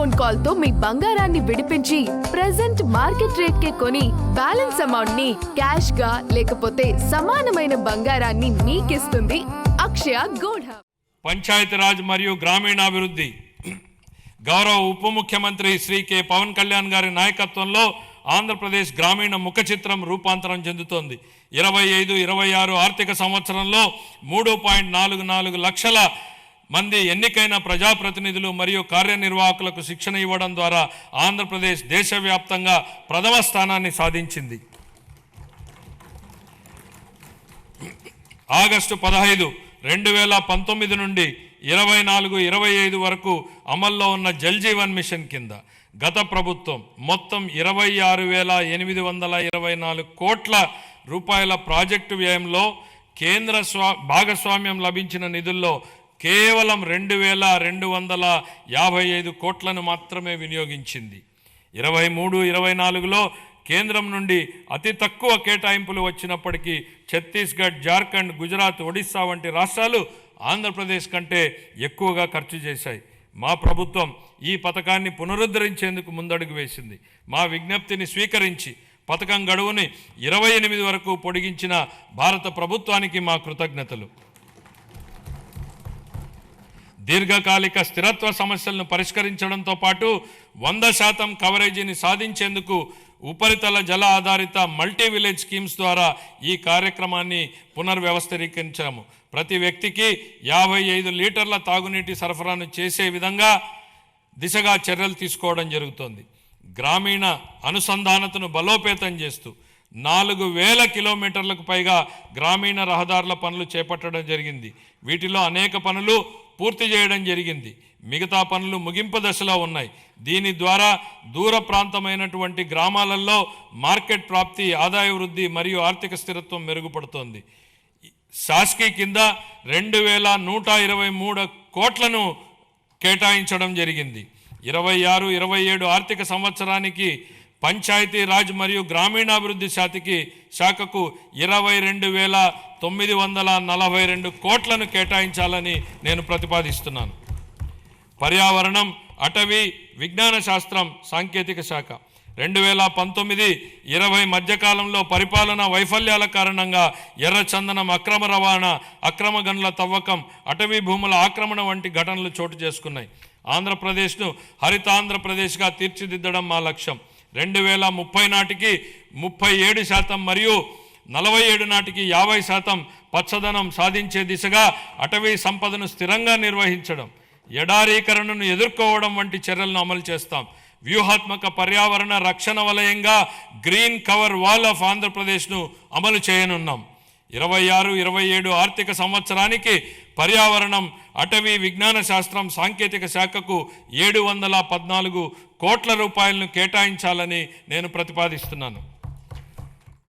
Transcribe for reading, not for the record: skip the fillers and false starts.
Phone call తో మీ బంగారాన్ని విడిపించి ప్రెజెంట్ మార్కెట్ రేట్ కే కొని బ్యాలెన్స్ అమౌంట్ ని క్యాష్ గా లేకపోతే సమానమైన బంగారాన్ని మీకిస్తుంది అక్షయ గోల్డ్ హబ్. పంచాయతీరాజ్ మరియు గ్రామీణాభివృద్ధి గౌరవ ఉప ముఖ్యమంత్రి శ్రీ కె పవన్ కళ్యాణ్ గారి నాయకత్వంలో ఆంధ్రప్రదేశ్ గ్రామీణ ముఖ చిత్రం రూపాంతరం చెందుతోంది. 25-26 ఆర్థిక సంవత్సరంలో 3.44 లక్షల మంది ఎన్నికైన ప్రజాప్రతినిధులు మరియు కార్యనిర్వాహకులకు శిక్షణ ఇవ్వడం ద్వారా ఆంధ్రప్రదేశ్ దేశవ్యాప్తంగా ప్రథమ స్థానాన్ని సాధించింది. ఆగస్టు 15, 2019 నుండి 24-25 వరకు అమల్లో ఉన్న జల్ జీవన్ మిషన్ కింద గత ప్రభుత్వం మొత్తం 26,824 కోట్ల రూపాయల ప్రాజెక్టు వ్యయంలో కేంద్ర భాగస్వామ్యం లభించిన నిధుల్లో కేవలం 2,255 కోట్లను మాత్రమే వినియోగించింది. 23-24లో కేంద్రం నుండి అతి తక్కువ కేటాయింపులు వచ్చినప్పటికీ ఛత్తీస్గఢ్, జార్ఖండ్, గుజరాత్, ఒడిస్సా వంటి రాష్ట్రాలు ఆంధ్రప్రదేశ్ కంటే ఎక్కువగా ఖర్చు చేశాయి. మా ప్రభుత్వం ఈ పథకాన్ని పునరుద్ధరించేందుకు ముందడుగు వేసింది. మా విజ్ఞప్తిని స్వీకరించి పథకం గడువుని 28 వరకు పొడిగించిన భారత ప్రభుత్వానికి మా కృతజ్ఞతలు. దీర్ఘకాలిక స్థిరత్వ సమస్యలను పరిష్కరించడంతో పాటు 100% కవరేజీని సాధించేందుకు ఉపరితల జల ఆధారిత మల్టీ విలేజ్ స్కీమ్స్ ద్వారా ఈ కార్యక్రమాన్ని పునర్వ్యవస్థీకరించాము. ప్రతి వ్యక్తికి 55 లీటర్ల తాగునీటి సరఫరాను చేసే విధంగా దిశగా చర్యలు తీసుకోవడం జరుగుతోంది. గ్రామీణ అనుసంధానతను బలోపేతం చేస్తూ 4,000 కిలోమీటర్లకు పైగా గ్రామీణ రహదారుల పనులు చేపట్టడం జరిగింది. వీటిలో అనేక పనులు పూర్తి చేయడం జరిగింది. మిగతా పనులు ముగింపు దశలో ఉన్నాయి. దీని ద్వారా దూర ప్రాంతమైనటువంటి గ్రామాలలో మార్కెట్ ప్రాప్తి, ఆదాయ వృద్ధి మరియు ఆర్థిక స్థిరత్వం మెరుగుపడుతోంది. శాస్కీ కింద 2,123 కోట్లను కేటాయించడం జరిగింది. 26-27 ఆర్థిక సంవత్సరానికి పంచాయతీ రాజ్ మరియు గ్రామీణాభివృద్ధి శాఖకు 22,942 కోట్లను కేటాయించాలని నేను ప్రతిపాదిస్తున్నాను. పర్యావరణం, అటవీ, విజ్ఞాన శాస్త్రం, సాంకేతిక శాఖ 2019-20 మధ్యకాలంలో పరిపాలనా వైఫల్యాల కారణంగా ఎర్రచందనం అక్రమ రవాణా, అక్రమ గనుల తవ్వకం, అటవీ భూముల ఆక్రమణ వంటి ఘటనలు చోటు చేసుకున్నాయి. ఆంధ్రప్రదేశ్ను హరితాంధ్రప్రదేశ్గా తీర్చిదిద్దడం మా లక్ష్యం. 2030 నాటికి 37% మరియు 47 నాటికి 50% పచ్చదనం సాధించే దిశగా అటవీ సంపదను స్థిరంగా నిర్వహించడం, ఎడారీకరణను ఎదుర్కోవడం వంటి చర్యలను అమలు చేస్తాం. వ్యూహాత్మక పర్యావరణ రక్షణ వలయంగా గ్రీన్ కవర్ వాల్ ఆఫ్ ఆంధ్రప్రదేశ్ను అమలు చేయనున్నాం. 26-27 ఆర్థిక సంవత్సరానికి పర్యావరణం, అటవీ, విజ్ఞాన శాస్త్రం, సాంకేతిక శాఖకు 714 కోట్ల రూపాయలను కేటాయించాలని నేను ప్రతిపాదిస్తున్నాను.